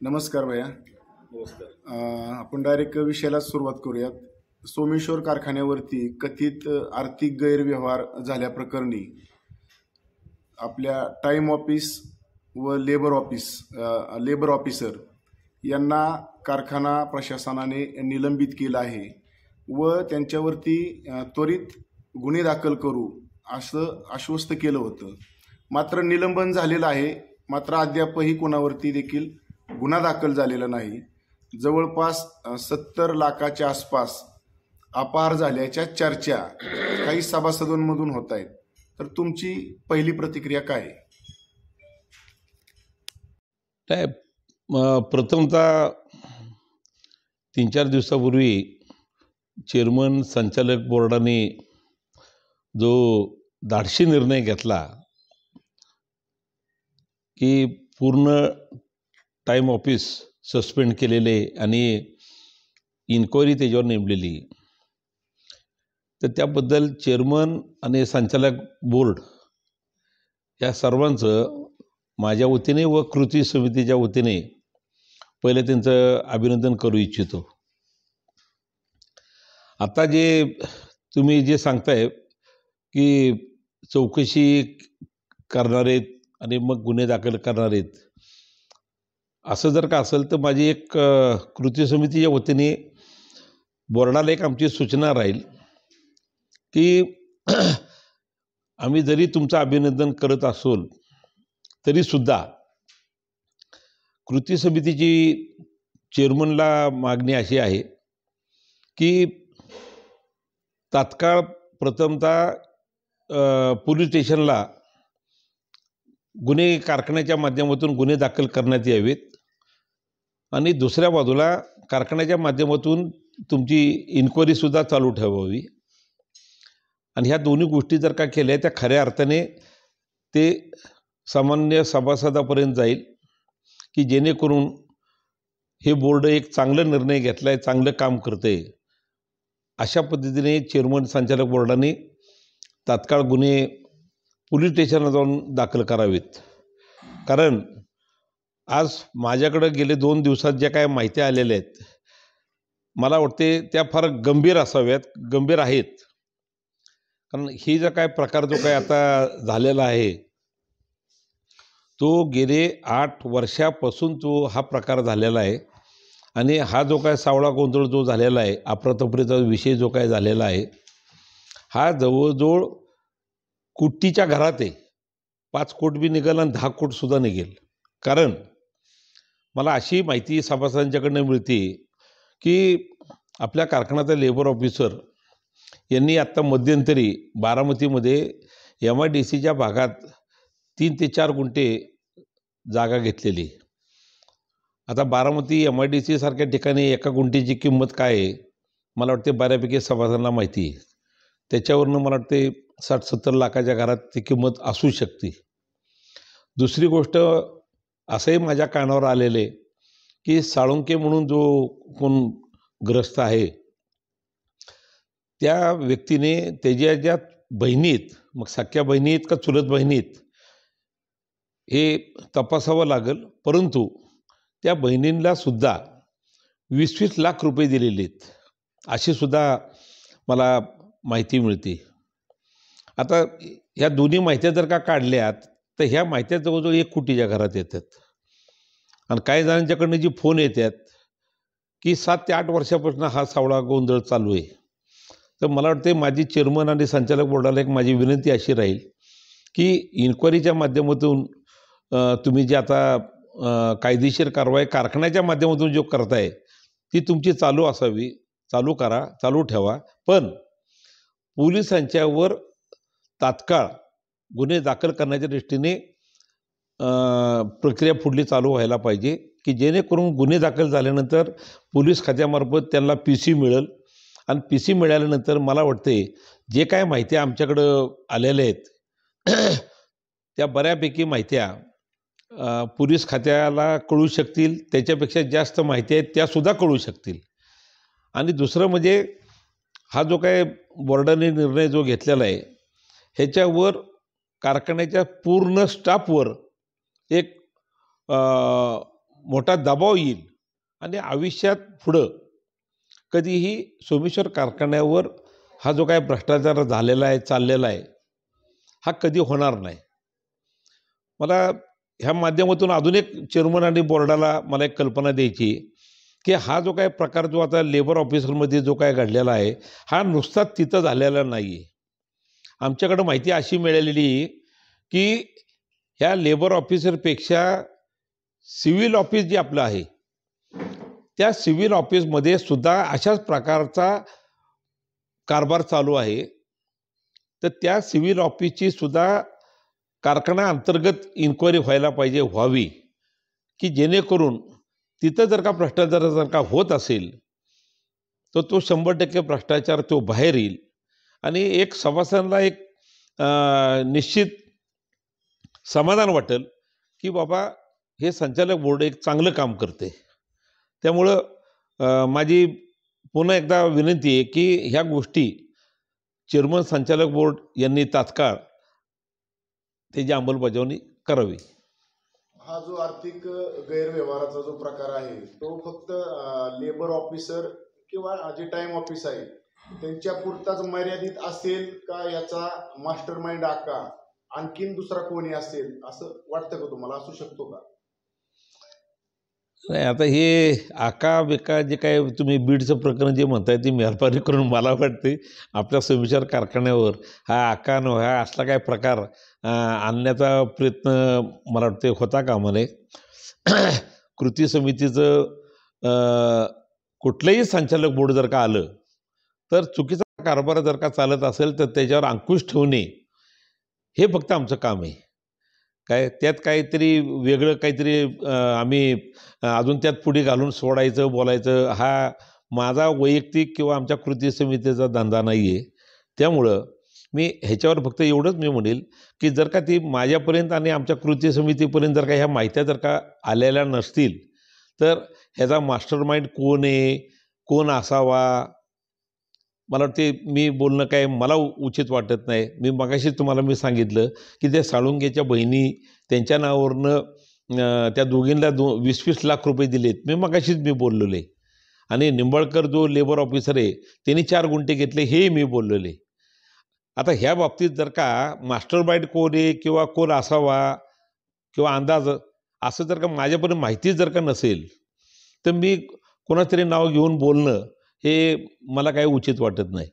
नमस्कार भैया. नमस्कार. आपण डायरेक्ट विषयाला सुरुवात करूयात. सोमेश्वर कारखान्यावरती कथित आर्थिक गैरव्यवहार झाल्याप्रकरणी आपल्या टाईम ऑफिस व लेबर ऑफिसर यांना कारखाना प्रशासनाने निलंबित केलं आहे व त्यांच्यावरती त्वरित गुन्हे दाखल करू असं आश्वस्त केलं होतं. मात्र निलंबन झालेलं आहे, मात्र अद्यापही कोणावरती देखील गुन्हा दाखल झालेला नाही. जवळपास 70 लाखाच्या आसपास अपहार झाल्याच्या चर्चा काही सभासदांमधून होत आहेत. तर तुमची पहिली प्रतिक्रिया काय आहे? प्रथमतः 3-4 दिवसापूर्वी चेअरमन संचालक बोर्डाने जो धाडसी निर्णय घेतला की पूर्ण टाईम ऑफिस सस्पेंड केलेले आणि इन्क्वायरी त्याच्यावर नेमलेली, तर त्याबद्दल चेअरमन आणि संचालक बोर्ड या सर्वांचं माझ्या वतीने व कृती समितीच्या वतीने पहिले त्यांचं अभिनंदन करू इच्छितो. आता जे तुम्ही जे सांगताय की चौकशी करणारेत आणि मग गुन्हे दाखल करणारेत, असं जर का असेल तर माझी एक कृती समितीच्या वतीने बोर्डाला एक आमची सूचना राहील की आम्ही जरी तुमचं अभिनंदन करत असोल तरीसुद्धा कृती समितीची चेअरमनला मागणी अशी आहे की तात्काळ प्रथमतः पोलीस स्टेशनला गुन्हे कारखान्याच्या माध्यमातून गुन्हे दाखल करण्यात यावेत आणि दुसऱ्या बाजूला कारखान्याच्या माध्यमातून तुमची इन्क्वायरीसुद्धा चालू ठेवावी. आणि ह्या दोन्ही गोष्टी जर का केल्या त्या खऱ्या अर्थाने ते सामान्य सभासदापर्यंत जाईल की जेणेकरून हे बोर्ड एक चांगला निर्णय घेतला आहे, चांगलं काम करतं आहे. अशा पद्धतीने चेअरमन संचालक बोर्डाने तात्काळ गुन्हे पोलीस स्टेशनला जाऊन दाखल करावेत. कारण आज माझ्याकडं गेले 2 दिवसात ज्या काय माहिती आलेल्या आहेत, मला वाटते त्या फार गंभीर असाव्यात, गंभीर आहेत. कारण ही जो काय प्रकार जो काय आता झालेला आहे तो गेले 8 वर्षापासून तो हा प्रकार झालेला आहे. आणि हा जो काय सावळा गोंधळ जो झालेला आहे, अफरातफरीचा विषय जो काय झालेला आहे, हा जवळजवळ कोटीच्या घरात आहे. 5 कोट बी निघेल आणि 10 कोटसुद्धा निघेल. कारण मला अशी माहिती सभासदांच्याकडनं मिळते की आपल्या कारखान्याचा लेबर ऑफिसर यांनी आत्ता मध्यंतरी बारामतीमध्ये MIDCच्या भागात 3 ते 4 गुंठे जागा घेतलेली. आता बारामती MIDC सारख्या ठिकाणी एका गुंठेची किंमत काय आहे मला वाटते बऱ्यापैकी सभासदांना माहिती आहे. त्याच्यावरनं मला वाटते 60-70 लाखाच्या घरात ती किंमत असू शकते. दुसरी गोष्ट असंही माझ्या कानावर आलेले की साळुंके म्हणून जो कोण ग्रस्त आहे त्या व्यक्तीने त्याच्या ज्या बहिणीत, मग सख्या बहिणीत का चुलत बहिणीत हे तपासावं लागेल, परंतु त्या बहिणींना सुद्धा 20-20 लाख रुपये दिलेले आहेत अशी सुद्धा मला माहिती मिळते. आता ह्या दोन्ही माहित्या जर का काढल्यात तर ह्या माहित्या जवळजवळ 1 कोटीच्या घरात येतात. आणि काही जणांच्याकडनं जी फोन येतात की 7 ते 8 वर्षापासून हा सावळा गोंधळ चालू आहे. तर मला वाटते माझी चेअरमन आणि संचालक बोर्डाला एक माझी विनंती अशी राहील की इन्क्वायरीच्या माध्यमातून तुम्ही जे आता कायदेशीर कारवाई कारखान्याच्या माध्यमातून जो करताय ती तुमची चालू असावी, चालू करा, चालू ठेवा. पण पोलिसांच्यावर तात्काळ गुन्हे दाखल करण्याच्या दृष्टीने प्रक्रिया पुढली चालू व्हायला पाहिजे की जेणेकरून गुन्हे दाखल झाल्यानंतर पोलीस खात्यामार्फत त्यांना PC मिळेल. आणि PC मिळाल्यानंतर मला वाटते जे काय माहिती आमच्याकडं आलेल्या आहेत त्या बऱ्यापैकी माहित्या पोलीस खात्याला कळू शकतील. त्याच्यापेक्षा जास्त माहिती आहेत त्यासुद्धा कळू शकतील. आणि दुसरं म्हणजे हा जो काय बोर्डाने निर्णय जो घेतलेला आहे ह्याच्यावर कारखान्याच्या पूर्ण स्टाफवर एक मोठा दबाव येईल आणि आयुष्यात पुढं कधीही सोमेश्वर कारखान्यावर हा जो काय भ्रष्टाचार झालेला आहे चाललेला आहे हा कधी होणार नाही. मला ह्या माध्यमातून अजून एक चेअरमन आणि बोर्डाला मला एक कल्पना द्यायची की हा जो काय प्रकार जो आता लेबर ऑफिसरमध्ये जो काय घडलेला आहे हा नुसताच तिथं झालेला नाही आहे. आमच्याकडं माहिती अशी मिळालेली की ह्या लेबर ऑफिसरपेक्षा सिव्हिल ऑफिस जे आपलं आहे त्या सिव्हिल ऑफिसमध्ये सुद्धा अशाच प्रकारचा कारभार चालू आहे. तर त्या सिव्हिल ऑफिसची सुद्धा कारखाना अंतर्गत इन्क्वायरी व्हावी की जेणेकरून तिथं जर का भ्रष्टाचार जर का होत असेल तर तो 100% भ्रष्टाचार तो बाहेर येईल आणि एक सभासदांना एक निश्चित समाधान वाटेल की बाबा हे संचालक बोर्ड एक चांगलं काम करते. त्यामुळं माझी पुन्हा एकदा विनंती आहे की ह्या गोष्टी चेअरमन संचालक बोर्ड यांनी तात्काळ त्याची अंमलबजावणी करावी. हा जो आर्थिक गैरव्यवहाराचा जो प्रकार आहे तो फक्त लेबर ऑफिसर किंवा जे टाइम ऑफिस आहे त्यांच्या पुरताच मर्यादित असेल का याचा मास्टर माइंड आका आणखीन दुसरा कोणी असेल असं वाटतं का तुम्हाला? असू शकतो का? नाही, आता हे आका बेका जे काय तुम्ही बीडचं प्रकरण जे म्हणताय ते मेहरबानी करून मला वाटते आपल्या सोमेश्वर कारखान्यावर हा आका न हा असला काय प्रकार आणण्याचा प्रयत्न मला वाटते होता कामा नये. कृती समितीचं कुठलंही संचालक बोर्ड जर का आलं तर चुकीचा कारभार जर का चालत असेल तर त्याच्यावर अंकुश ठेवणे हे फक्त आमचं काम आहे. काय त्यात काहीतरी वेगळं काहीतरी आम्ही अजून त्यात पुढे घालून सोडायचं बोलायचं हा माझा वैयक्तिक किंवा आमच्या कृती समितीचा धंदा नाही आहे. त्यामुळं मी ह्याच्यावर फक्त एवढंच मी म्हणेल की जर का ती माझ्यापर्यंत आणि आमच्या कृती समितीपर्यंत जर का ह्या माहित्या जर का आलेल्या नसतील तर ह्याचा मास्टर माइंड कोण आहे कोण असावा मला वाटते मी बोलणं काय मला उचित वाटत नाही. मी मगाशीच तुम्हाला मी सांगितलं की त्या साळुंकेच्या बहिणी त्यांच्या नावावरनं त्या दोघींना 20-20 लाख रुपये दिलेत. मी मगाशीच मी बोललेलो आहे. आणि निंबाळकर जो लेबर ऑफिसर आहे त्यांनी 4 गुंठे घेतले हे मी बोललेलो आहे. आता ह्या बाबतीत जर का मास्टर माइंड कोण आहे किंवा कोण असावा किंवा अंदाज असं जर का माझ्यापर्यंत माहिती जर का नसेल तर मी कोणातरी नाव घेऊन बोलणं हे मला काही उचित वाटत नाही.